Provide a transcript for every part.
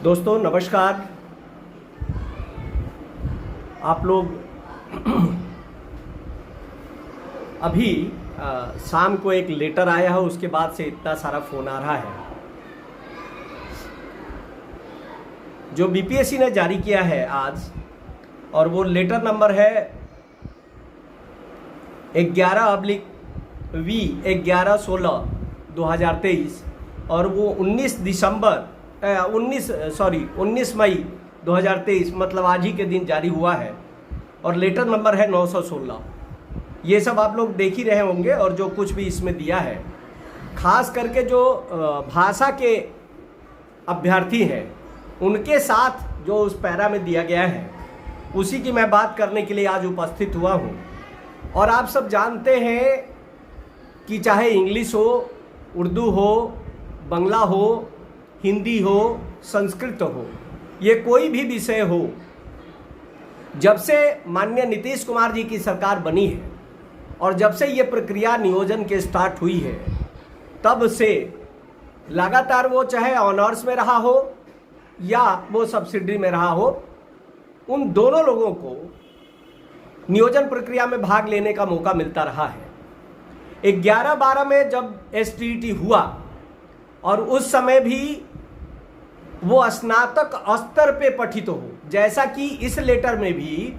दोस्तों नमस्कार। आप लोग अभी शाम को एक लेटर आया है, उसके बाद से इतना सारा फ़ोन आ रहा है। जो बीपीएससी ने जारी किया है आज, और वो लेटर नंबर है 11/V11/16/2023 और वो 19 मई 2023 मतलब आज ही के दिन जारी हुआ है और लेटर नंबर है 916। ये सब आप लोग देख ही रहे होंगे। और जो कुछ भी इसमें दिया है, खास करके जो भाषा के अभ्यर्थी हैं उनके साथ जो उस पैरा में दिया गया है, उसी की मैं बात करने के लिए आज उपस्थित हुआ हूँ। और आप सब जानते हैं कि चाहे इंग्लिश हो, उर्दू हो, बंगला हो, हिंदी हो, संस्कृत हो, ये कोई भी विषय हो, जब से माननीय नीतीश कुमार जी की सरकार बनी है और जब से ये प्रक्रिया नियोजन के स्टार्ट हुई है, तब से लगातार वो चाहे ऑनर्स में रहा हो या वो सब्सिडी में रहा हो, उन दोनों लोगों को नियोजन प्रक्रिया में भाग लेने का मौका मिलता रहा है। 11/12 में जब एसटीईटी हुआ और उस समय भी वो स्नातक स्तर पे पठित हो, जैसा कि इस लेटर में भी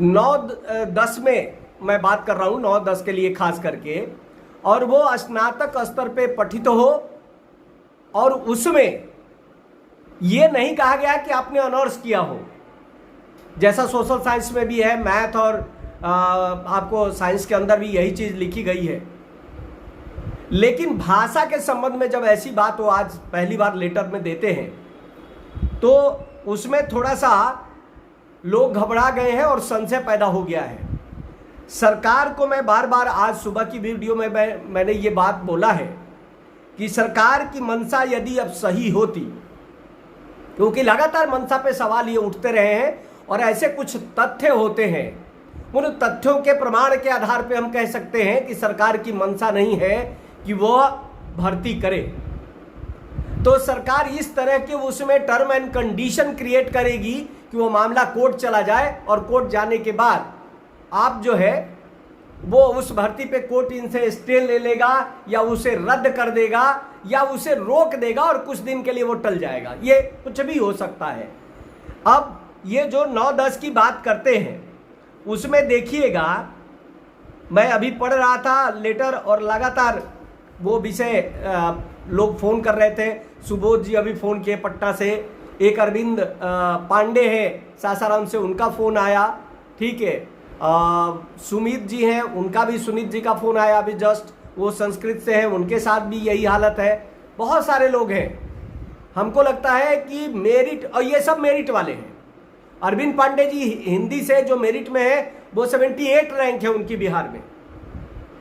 9-10 में मैं बात कर रहा हूँ, 9-10 के लिए खास करके, और वो स्नातक स्तर पे पठित हो और उसमें ये नहीं कहा गया कि आपने ऑनर्स किया हो, जैसा सोशल साइंस में भी है, मैथ और आपको साइंस के अंदर भी यही चीज़ लिखी गई है। लेकिन भाषा के संबंध में जब ऐसी बात वो आज पहली बार लेटर में देते हैं, तो उसमें थोड़ा सा लोग घबरा गए हैं और संशय पैदा हो गया है। सरकार को मैं बार बार आज सुबह की वीडियो में मैंने ये बात बोला है कि सरकार की मंशा यदि अब सही होती, क्योंकि लगातार मंशा पे सवाल ये उठते रहे हैं और ऐसे कुछ तथ्य होते हैं, उन तथ्यों के प्रमाण के आधार पे हम कह सकते हैं कि सरकार की मंशा नहीं है कि वो भर्ती करे। तो सरकार इस तरह के उसमें टर्म एंड कंडीशन क्रिएट करेगी कि वो मामला कोर्ट चला जाए और कोर्ट जाने के बाद आप जो है वो उस भर्ती पे कोर्ट इनसे स्टे ले लेगा या उसे रद्द कर देगा या उसे रोक देगा और कुछ दिन के लिए वो टल जाएगा। ये कुछ भी हो सकता है। अब ये जो 9-10 की बात करते हैं, उसमें देखिएगा, मैं अभी पढ़ रहा था लेटर और लगातार वो विषय लोग फ़ोन कर रहे थे। सुबोध जी अभी फ़ोन किए पटना से, एक अरविंद पांडे हैं सासाराम से, उनका फ़ोन आया, ठीक है। सुमित जी हैं, उनका भी, सुनीत जी का फ़ोन आया अभी जस्ट, वो संस्कृत से हैं, उनके साथ भी यही हालत है। बहुत सारे लोग हैं। हमको लगता है कि मेरिट, और ये सब मेरिट वाले हैं। अरविंद पांडे जी हिंदी से जो मेरिट में है वो 78 रैंक है उनकी बिहार में,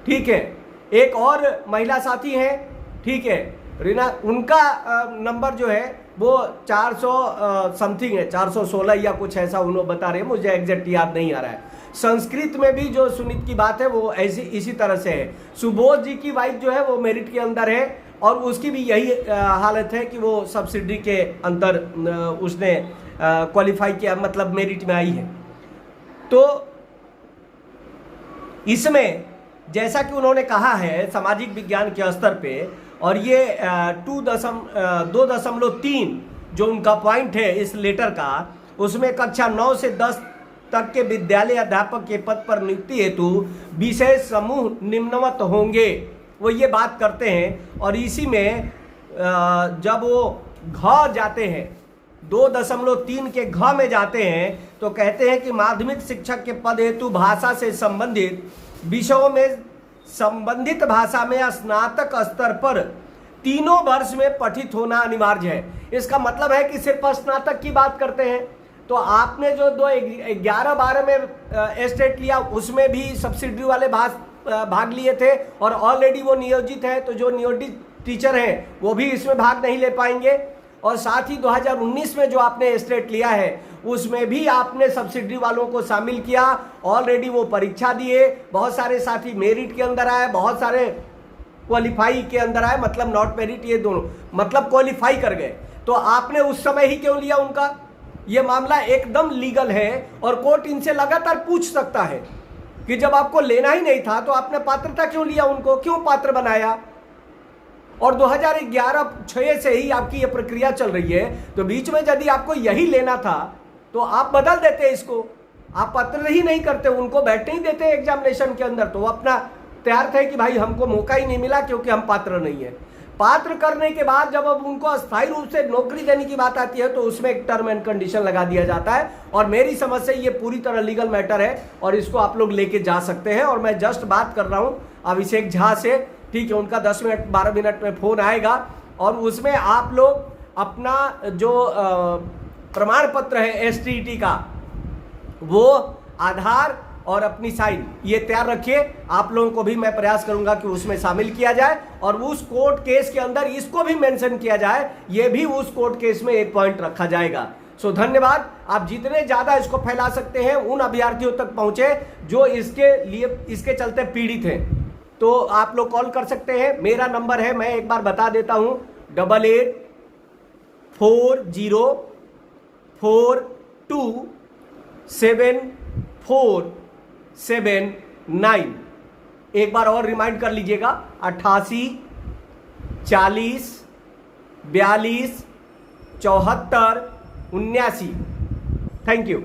ठीक है। एक और महिला साथी हैं, ठीक है, रीना, उनका नंबर जो है वो 400 समथिंग है, 416 या कुछ ऐसा उन्होंने बता रहे हैं, मुझे एग्जैक्ट याद नहीं आ रहा है। संस्कृत में भी जो सुनीत की बात है वो ऐसी इसी तरह से है। सुबोध जी की वाइफ जो है वो मेरिट के अंदर है और उसकी भी यही हालत है कि वो सब्सिडी के अंदर उसने क्वालिफाई किया, मतलब मेरिट में आई है। तो इसमें जैसा कि उन्होंने कहा है सामाजिक विज्ञान के स्तर पे, और ये 2.3 जो उनका पॉइंट है इस लेटर का, उसमें कक्षा 9 से 10 तक के विद्यालय अध्यापक के पद पर नियुक्ति हेतु विषय समूह निम्नवत होंगे, वो ये बात करते हैं। और इसी में जब वो घ जाते हैं, 2.3 के घ में जाते हैं, तो कहते हैं कि माध्यमिक शिक्षक के पद हेतु भाषा से संबंधित विषयों में संबंधित भाषा में स्नातक स्तर पर 3 वर्ष में पठित होना अनिवार्य है। इसका मतलब है कि सिर्फ स्नातक की बात करते हैं। तो आपने जो 11/12 में स्टेट लिया, उसमें भी सब्सिडी वाले भाग लिए थे और ऑलरेडी वो नियोजित है, तो जो नियोजित टीचर हैं वो भी इसमें भाग नहीं ले पाएंगे। और साथ ही 2019 में जो आपने स्टेट लिया है उसमें भी आपने सब्सिडी वालों को शामिल किया, ऑलरेडी वो परीक्षा दिए, बहुत सारे साथी मेरिट के अंदर आए, बहुत सारे क्वालिफाई के अंदर आए, मतलब नॉट मेरिट, ये दोनों मतलब क्वालिफाई कर गए। तो आपने उस समय ही क्यों लिया उनका? यह मामला एकदम लीगल है और कोर्ट इनसे लगातार पूछ सकता है कि जब आपको लेना ही नहीं था तो आपने पात्रता क्यों लिया, उनको क्यों पात्र बनाया? और 2011-6 से ही आपकी ये प्रक्रिया चल रही है, तो बीच में यदि आपको यही लेना था तो आप बदल देते इसको, आप पात्र ही नहीं करते, उनको बैठने ही देते एग्जामिनेशन के अंदर, तो अपना तैयार थे कि भाई हमको मौका ही नहीं मिला क्योंकि हम पात्र नहीं है। पात्र करने के बाद जब अब उनको अस्थायी रूप से नौकरी देने की बात आती है तो उसमें एक टर्म एंड कंडीशन लगा दिया जाता है। और मेरी समझ से ये पूरी तरह लीगल मैटर है और इसको आप लोग लेके जा सकते हैं। और मैं जस्ट बात कर रहा हूं अभिषेक झा से, ठीक है, उनका 10 मिनट 12 मिनट में फोन आएगा और उसमें आप लोग अपना जो प्रमाण पत्र है STT का, वो आधार और अपनी साइन ये तैयार रखिए। आप लोगों को भी मैं प्रयास करूंगा कि उसमें शामिल किया जाए और उस कोर्ट केस के अंदर इसको भी मेंशन किया जाए, ये भी उस कोर्ट केस में एक पॉइंट रखा जाएगा। सो धन्यवाद। आप जितने ज्यादा इसको फैला सकते हैं उन अभ्यर्थियों तक पहुंचे जो इसके चलते पीड़ित हैं, तो आप लोग कॉल कर सकते हैं। मेरा नंबर है, मैं एक बार बता देता हूं, 8840274779। एक बार और रिमाइंड कर लीजिएगा, 8840427479। Thank you.